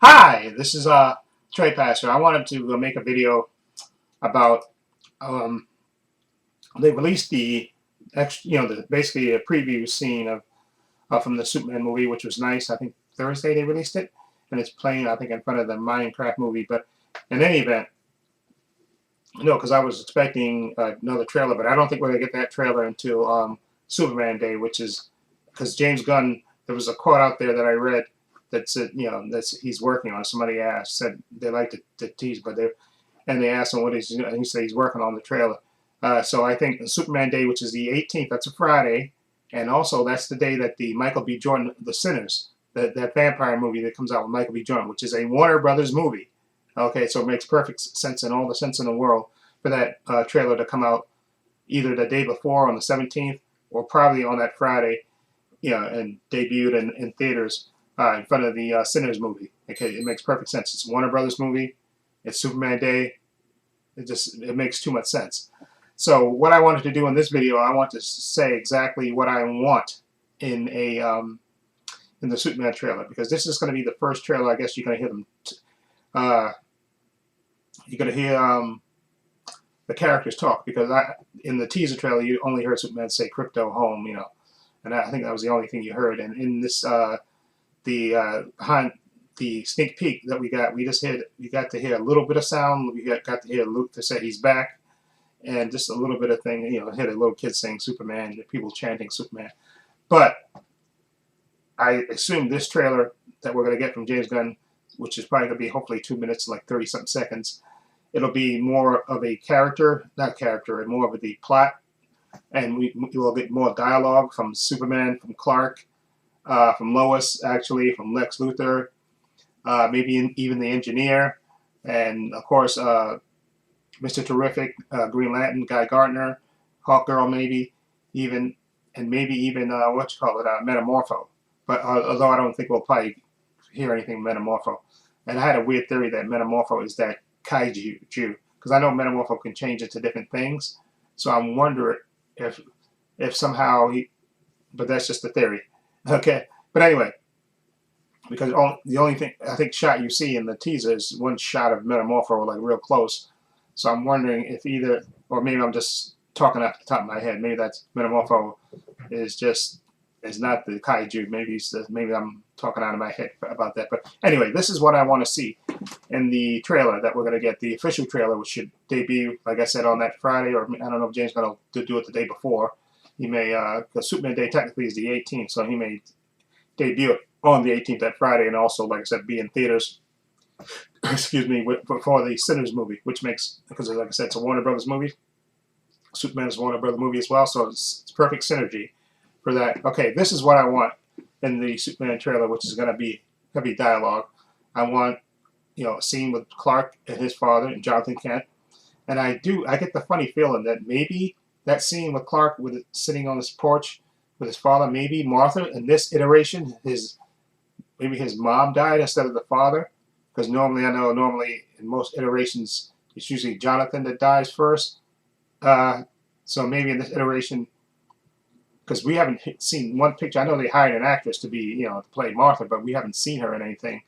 Hi, this is Trey Pastor. I wanted to make a video about um, they released basically a preview scene of from the Superman movie, which was nice. I think Thursday they released it, and it's playing I think in front of the Minecraft movie. But in any event, no, because I was expecting another trailer, but I don't think we're gonna get that trailer until Superman Day, which is because James Gunn. There was a quote out there that I read that said, that's he's working on. Somebody asked, said they like to tease, but they asked him what he's doing, and he said he's working on the trailer. So I think Superman Day, which is the 18th, that's a Friday, and also that's the day that the Michael B. Jordan, The Sinners, that vampire movie that comes out with Michael B. Jordan, which is a Warner Brothers movie. Okay, so it makes perfect sense and all the sense in the world for that trailer to come out either the day before on the 17th or probably on that Friday, and debuted in theaters in front of the Sinners movie. Okay, it makes perfect sense. It's a Warner Brothers movie. It's Superman Day. It makes too much sense. So what I wanted to do in this video, I want to say exactly what I want in in the Superman trailer, because this is going to be the first trailer. I guess you're going to hear them. Uh, you're going to hear the characters talk, because in the teaser trailer you only heard Superman say "Crypto home," and I think that was the only thing you heard. And in this behind the sneak peek that we got, we got to hear a little bit of sound. We got to hear Luke to say he's back, and just a little bit of thing. Hit a little kid saying Superman, people chanting Superman. But I assume this trailer that we're going to get from James Gunn, which is probably going to be hopefully 2 minutes, like 30-something seconds, it'll be more of a not character, and more of the plot, and we will get more dialogue from Superman, from Clark, from Lois, actually, from Lex Luthor, maybe even the Engineer, and of course Mr. Terrific, Green Lantern, Guy Gardner, Hawkgirl, maybe even, and maybe even Metamorpho. But although I don't think we'll probably hear anything Metamorpho. And I had a weird theory that Metamorpho is that kaiju, because I know Metamorpho can change into different things. So I'm wondering if somehow but that's just a theory. Okay, but anyway, because the only thing I think shot you see in the teaser is one shot of Metamorpho, like real close. So I'm wondering if either, or maybe I'm just talking off the top of my head. Maybe that's Metamorpho is not the kaiju. Maybe I'm talking out of my head about that. But anyway, this is what I want to see in the trailer that we're going to get, the official trailer, which should debut, like I said, on that Friday, or I don't know if James is going to do it the day before. He may, because Superman Day technically is the 18th, so he may debut it on the 18th, that Friday, and also, like I said, be in theaters. Excuse me, for the Sinners movie, which makes, because like I said, it's a Warner Brothers movie. Superman is a Warner Brothers movie as well, so it's perfect synergy for that. Okay, this is what I want in the Superman trailer, which is going to be heavy dialogue. I want, a scene with Clark and his father and Jonathan Kent, and I get the funny feeling that maybe that scene with Clark sitting on his porch with his father, maybe Martha in this iteration, maybe his mom died instead of the father. Because normally in most iterations, it's usually Jonathan that dies first. So maybe in this iteration, because we haven't seen one picture. I know they hired an actress to be, to play Martha, but we haven't seen her in anything.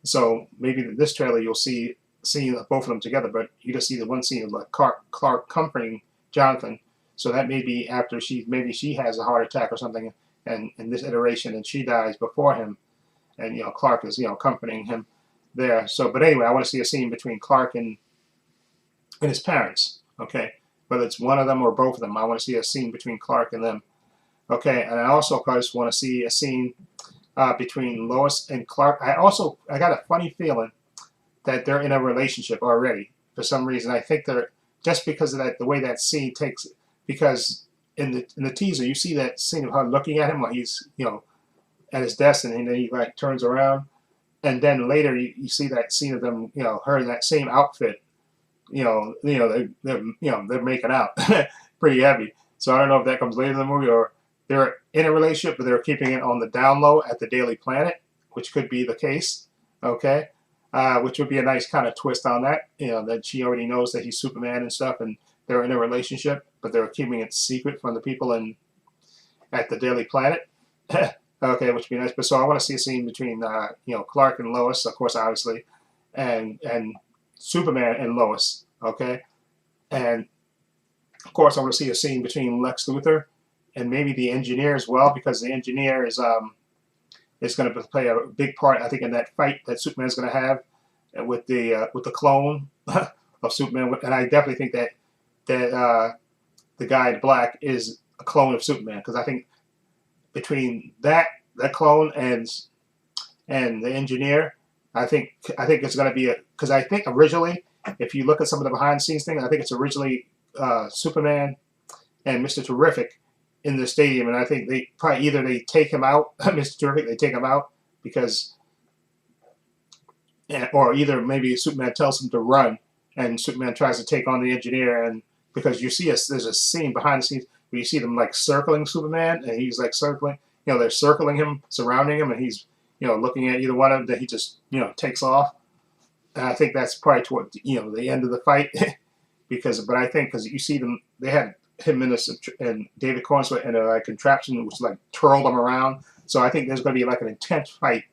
So maybe in this trailer you'll see both of them together, but you just see the one scene of like Clark comforting Jonathan. So that may be after maybe she has a heart attack or something, and in this iteration, and she dies before him, and Clark is comforting him there. So, but anyway, I want to see a scene between Clark and his parents. Okay, whether it's one of them or both of them, I want to see a scene between Clark and them. Okay, and I also, of course, want to see a scene between Lois and Clark. I got a funny feeling that they're in a relationship already for some reason. I think they're, just because of that, the way that scene takes, because in the teaser you see that scene of her looking at him while he's at his desk, and then he like turns around. And then later you see that scene of them, her in that same outfit, they're making out pretty heavy. So I don't know if that comes later in the movie, or they're in a relationship, but they're keeping it on the down low at the Daily Planet, which could be the case. Okay, which would be a nice kind of twist on that. That she already knows that he's Superman and stuff, and they're in a relationship, but they're keeping it secret from the people at the Daily Planet. Okay, which would be nice. But so I want to see a scene between Clark and Lois, of course, obviously, and Superman and Lois. Okay, and of course I want to see a scene between Lex Luthor and maybe the engineer as well, because the engineer is going to play a big part, I think, in that fight that Superman's going to have with the clone of Superman. And I definitely think that the guy in black is a clone of Superman, because I think between that clone and the engineer, I think it's going to be because I think originally, if you look at some of the behind the scenes thing, I think it's originally Superman and Mr. Terrific in the stadium, and I think they probably either they take him out, Mr. Terrific, they take him out because, or either maybe Superman tells him to run, and Superman tries to take on the engineer, and because you see there's a scene behind the scenes where you see them like circling Superman, and he's like circling, they're circling him, surrounding him, and he's looking at either one of them, that he just takes off. And I think that's probably toward the end of the fight, but I think because you see them, they had him in this and David Cornswell in a contraption which like twirled them around. So I think there's going to be like an intense fight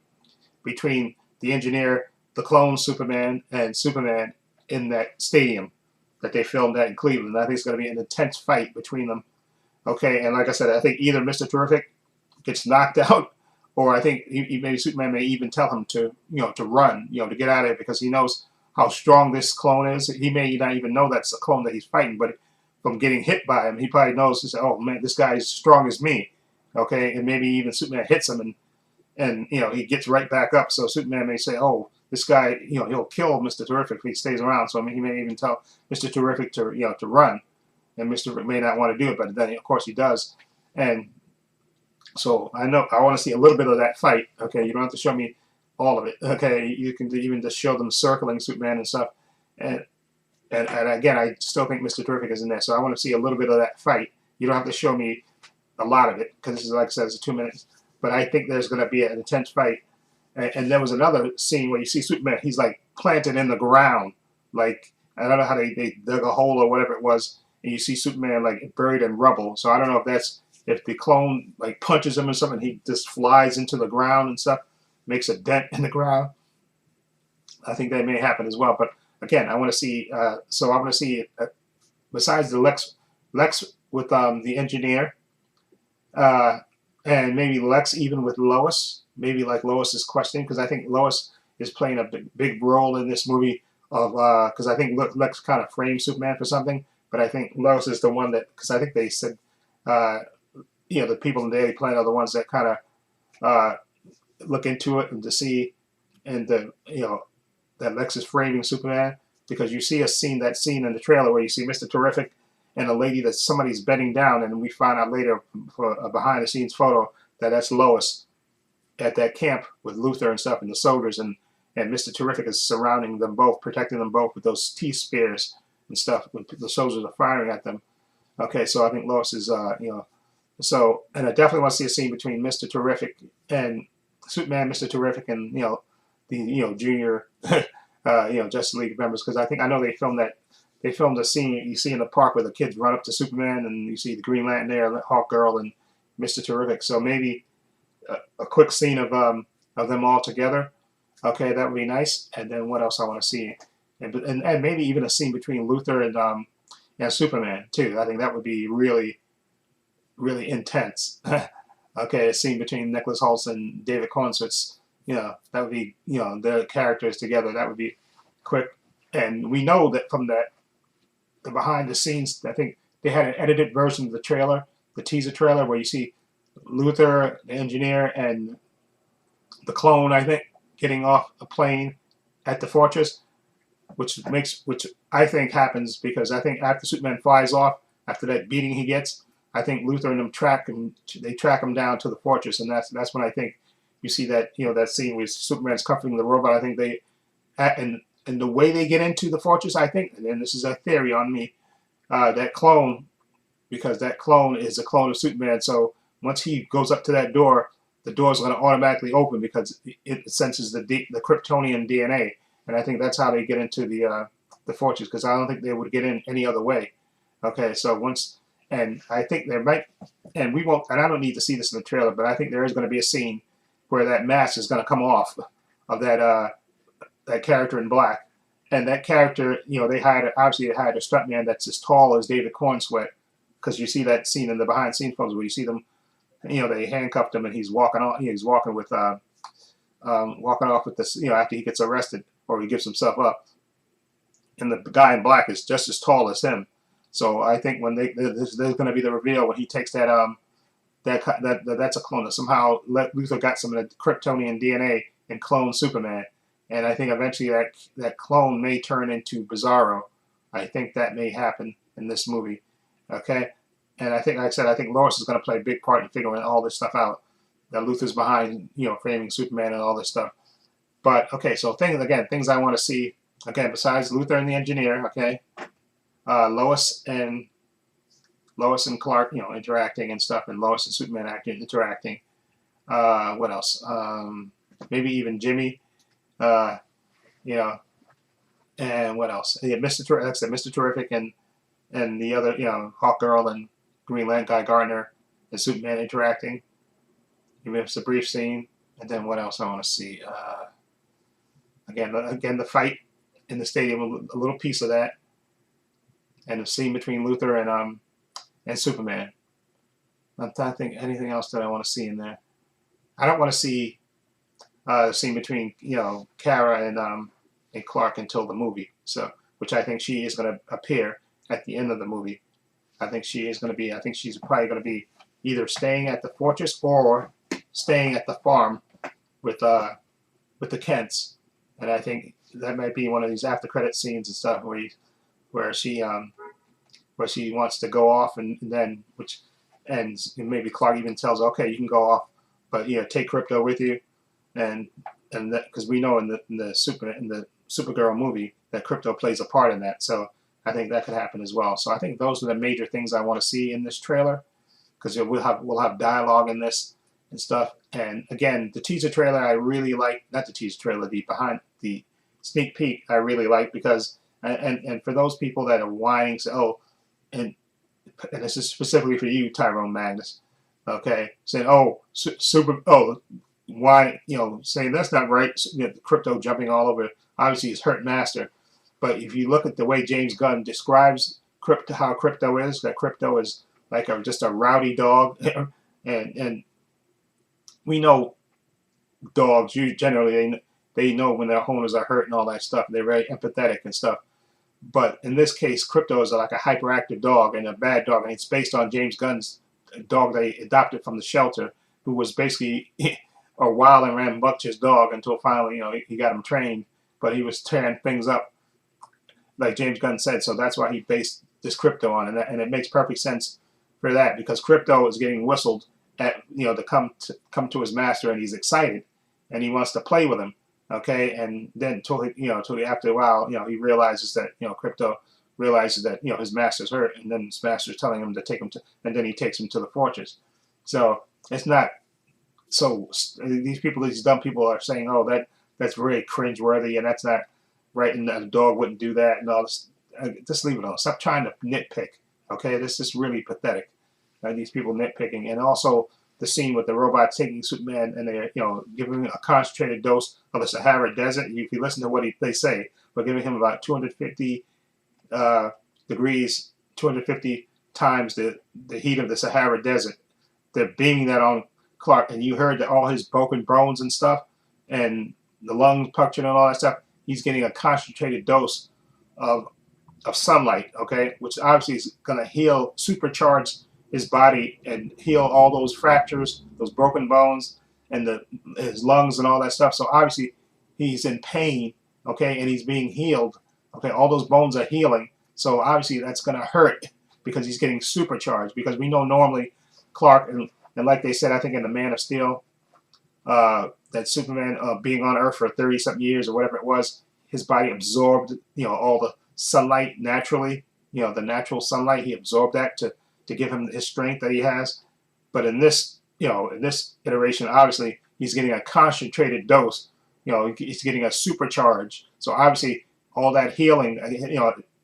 between the engineer, the clone Superman, and Superman in that stadium that they filmed at in Cleveland. I think it's going to be an intense fight between them. Okay, and like I said, I think either Mr. Terrific gets knocked out, or I think maybe Superman may even tell him to to run, to get out of it, because he knows how strong this clone is. He may not even know that's a clone that he's fighting, but from getting hit by him, he probably knows. He said, "Oh man, this guy is as strong as me." Okay, and maybe even Superman hits him, and he gets right back up. So Superman may say, "Oh, this guy, he'll kill Mr. Terrific if he stays around." So I mean, he may even tell Mr. Terrific to to run, and Mr. Terrific may not want to do it, but then of course he does. And so I want to see a little bit of that fight. Okay, you don't have to show me all of it. Okay, you can even just show them circling Superman and stuff. And again, I still think Mr. Terrific is in there. So I want to see a little bit of that fight. You don't have to show me a lot of it, because this is, like I said, it's 2 minutes. But I think there's going to be an intense fight. And there was another scene where you see Superman. He's like planted in the ground, like I don't know how they dug a hole or whatever it was, and you see Superman like buried in rubble. So I don't know if the clone like punches him or something, he just flies into the ground and stuff, makes a dent in the ground. I think that may happen as well. But again, I want to see. So I want to see besides the Lex with the engineer, and maybe Lex even with Lois. Maybe like Lois is questioning, because I think Lois is playing a big role in this movie of because I think Lex kind of framed Superman for something, but I think Lois is the one that, because I think they said the people in the Daily Planet are the ones that kind of look into it and to see, and that Lex is framing Superman, because you see that scene in the trailer where you see Mr. Terrific and a lady that somebody's bedding down, and we find out later for a behind the scenes photo that that's Lois at that camp with Luthor and stuff and the soldiers, and Mr. Terrific is surrounding them both, protecting them both with those T-spears and stuff when the soldiers are firing at them. Okay, so I think Lois is so, and I definitely want to see a scene between Mr. Terrific and Superman, Mr. Terrific, and the junior Justice League members, because I know they filmed a scene you see in the park where the kids run up to Superman, and you see the Green Lantern there, Hawk Girl, and Mr. Terrific. So maybe a quick scene of them all together. Okay, that would be nice. And then what else I want to see, and maybe even a scene between Luthor and Superman too. I think that would be really, really intense. Okay, a scene between Nicholas Hoult and David Cornswell. That would be their characters together. That would be quick. And we know that from the behind the scenes, I think they had an edited version of the trailer, the teaser trailer, where you see Luthor, the engineer, and the clone, I think, getting off a plane at the fortress, which I think happens because I think after Superman flies off, after that beating he gets, I think Luthor and them track him down to the fortress, and that's when I think you see that that scene where Superman's comforting the robot. I think they and the way they get into the fortress, I think, and this is a theory on me, that clone, because that clone is a clone of Superman, so once he goes up to that door, the door is going to automatically open because it senses the Kryptonian DNA, and I think that's how they get into the fortress, because I don't think they would get in any other way. Okay, so once, And I think there might, and we won't, and I don't need to see this in the trailer, but I think there is going to be a scene where that mask is going to come off of that character in black. And that character, they hired, obviously they hired a stuntman that's as tall as David Cornsweet, because you see that scene in the behind scene films where you see them, they handcuffed him and he's walking off. He's walking with, walking off with this, after he gets arrested or he gives himself up. And the guy in black is just as tall as him. So I think when there's going to be the reveal when he takes that's a clone. That somehow Luthor got some of the Kryptonian DNA and cloned Superman. And I think eventually that clone may turn into Bizarro. I think that may happen in this movie. Okay? And I think, like I said, I think Lois is going to play a big part in figuring all this stuff out. That Luthor's behind, framing Superman and all this stuff. But, okay, so things I want to see, again, besides Luthor and the Engineer, okay, Lois and Clark, interacting and stuff, and Lois and Superman interacting. What else? Maybe even Jimmy, and what else? Yeah, Mr. Terrific and the other, Hawkgirl and Green Lantern Guy Gardner and Superman interacting. Even if it's a brief scene. And then what else I want to see? Again, the fight in the stadium, a little piece of that, and the scene between Luthor and Superman. I'm trying to think anything else that I want to see in there. I don't want to see the scene between Kara and Clark until the movie. So, which I think she is going to appear at the end of the movie. I think she is going to be. I think she's probably going to be either staying at the fortress or staying at the farm with the Kents. And I think that might be one of these after credit scenes and stuff where she wants to go off and then which ends and maybe Clark even tells her, okay, you can go off, but take Krypto with you, and that because we know in the Supergirl movie that Krypto plays a part in that. So I think that could happen as well. So I think those are the major things I want to see in this trailer, because we'll have dialogue in this and stuff. And again, the teaser trailer I really like, not the teaser trailer, the sneak peek I really like, because and for those people that are whining, say, and this is specifically for you, Tyrone Magnus, okay, saying, why, saying that's not right, Krypto jumping all over, obviously he's hurt Master. But if you look at the way James Gunn describes how Krypto is, that Krypto is like just a rowdy dog, and we know dogs, generally they know when their owners are hurt and all that stuff. They're very empathetic and stuff. But in this case, Krypto is like a hyperactive dog and a bad dog, and it's based on James Gunn's dog they adopted from the shelter, who was basically a wild and rambunctious dog until finally, he got him trained. But he was tearing things up, like James Gunn said. So that's why he based this Krypto on, and it makes perfect sense for that, because Krypto is getting whistled at, to come to his master, and he's excited, and he wants to play with him. Okay, and then after a while, he realizes that, Krypto realizes that, his master's hurt, and then his master's telling him to take him to, and then he takes him to the fortress. So it's not, so these dumb people are saying, that's very cringeworthy, and that's not right, and a dog wouldn't do that, and all this. Just leave it alone. Stop trying to nitpick. Okay, this is really pathetic. These people nitpicking, and also the scene with the robots taking Superman and they're giving him a concentrated dose of the Sahara Desert. If you listen to what they say, we're giving him about 250 degrees, 250 times the heat of the Sahara Desert. They're beaming that on Clark, and you heard that all his broken bones and stuff, and the lungs punctured and all that stuff. He's getting a concentrated dose of sunlight, okay, which obviously is going to heal, supercharge his body and heal all those fractures, those broken bones, and his lungs and all that stuff. So obviously he's in pain, okay, and he's being healed, okay. All those bones are healing, so obviously that's going to hurt because he's getting supercharged. Because we know normally Clark, and like they said, I think in the Man of Steel, that Superman being on Earth for 30-something years or whatever it was, his body absorbed, all the sunlight naturally, the natural sunlight. He absorbed that to give him his strength that he has. But in this, in this iteration, obviously he's getting a concentrated dose. He's getting a supercharge. So obviously all that healing,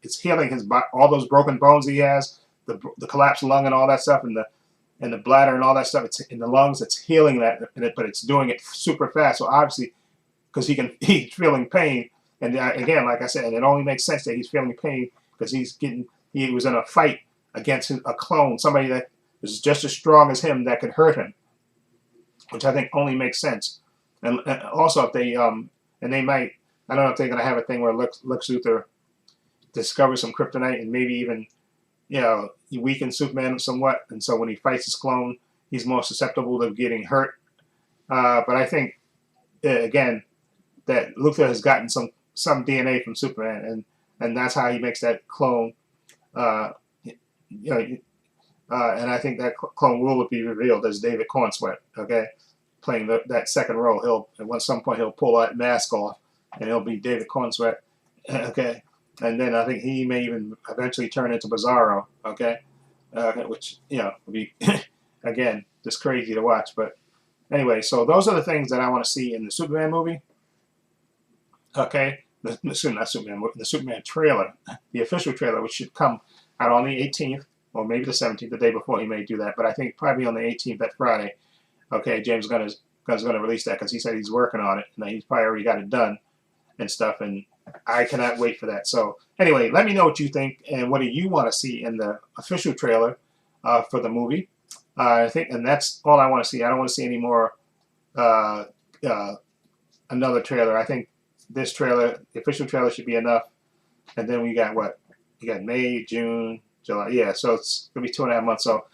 it's healing his body, all those broken bones he has. the collapsed lung and all that stuff, and the bladder and all that stuff. It's in the lungs. It's healing that, but it's doing it super fast. So obviously, because he's feeling pain, and again, like I said, and it only makes sense that he's feeling pain because he was in a fight against a clone, somebody that is just as strong as him that could hurt him, which I think only makes sense. And also, if they and they might, I don't know if they're gonna have a thing where Lex Luthor discovers some kryptonite and maybe even, you know, he weakens Superman somewhat, and so when he fights his clone, he's more susceptible to getting hurt. But I think again that Luthor has gotten some DNA from Superman, and that's how he makes that clone. You know, and I think that clone will be revealed as David Cornsweet. Okay, playing that second role. At some point he'll pull that mask off, and he'll be David Cornsweet. Okay, and then I think he may even eventually turn into Bizarro. Okay, which, you know, will be again just crazy to watch. But anyway, so those are the things that I want to see in the Superman movie. Okay, not Superman, the Superman trailer, the official trailer, which should come out on the 18th, or maybe the 17th, the day before. He may do that, but I think probably on the 18th, that Friday. Okay, James Gunn is going to release that because he said he's working on it, and he's probably already got it done and stuff, and I cannot wait for that. So anyway, let me know what you think, and what do you want to see in the official trailer for the movie. I think, and that's all I want to see. I don't want to see any more another trailer. I think this trailer, the official trailer, should be enough. And then we got what? You got May, June, July. Yeah, so it's gonna be 2.5 months. So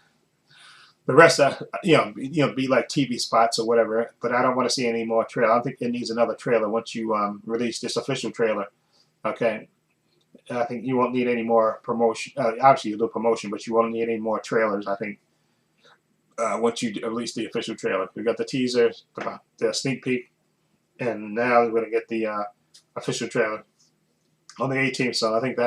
the rest of be like TV spots or whatever. But I don't want to see any more trailer. I don't think it needs another trailer once you release this official trailer. Okay, I think you won't need any more promotion. Obviously you'll do promotion, but you won't need any more trailers, I think, once you release the official trailer. We got the teaser, the sneak peek, and now we're going to get the official trailer on the 18th. So I think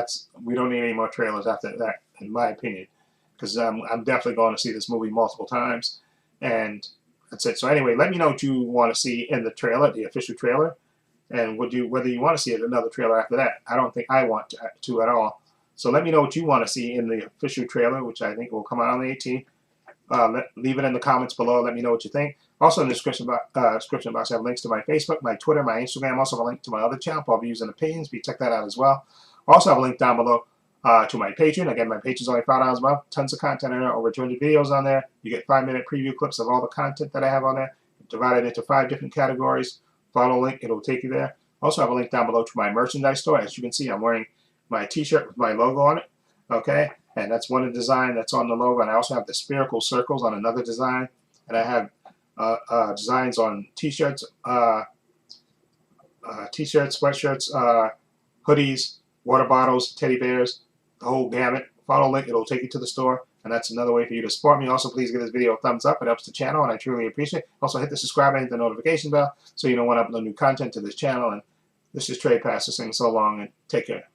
we don't need any more trailers after that, in my opinion, because I'm definitely going to see this movie multiple times, and that's it. So anyway, let me know what you want to see in the trailer, the official trailer, and whether you want to see another trailer after that. I don't think I want to at all. So let me know what you want to see in the official trailer, which I think will come out on the 18th. Leave it in the comments below. Let me know what you think. Also in the description box, I have links to my Facebook, my Twitter, my Instagram. Also have a link to my other channel, Paul Views and Opinions. Please check that out as well. Also have a link down below to my Patreon. Again, my Patreon's only $5 a month. Tons of content in there. Over 200 videos on there. You get 5-minute preview clips of all the content that I have on there, divided into 5 different categories. Follow the link. It'll take you there. Also have a link down below to my merchandise store. As you can see, I'm wearing my t-shirt with my logo on it. Okay, and that's one of the design that's on the logo. And I also have the spherical circles on another design. And I have designs on t-shirts, sweatshirts, hoodies, water bottles, teddy bears, the whole gamut. Follow the link. It'll take you to the store. And that's another way for you to support me. Also, please give this video a thumbs up. It helps the channel, and I truly appreciate it. Also, hit the subscribe and hit the notification bell so you know when I upload new content to this channel. And this is Trey Pastor saying so long, and take care.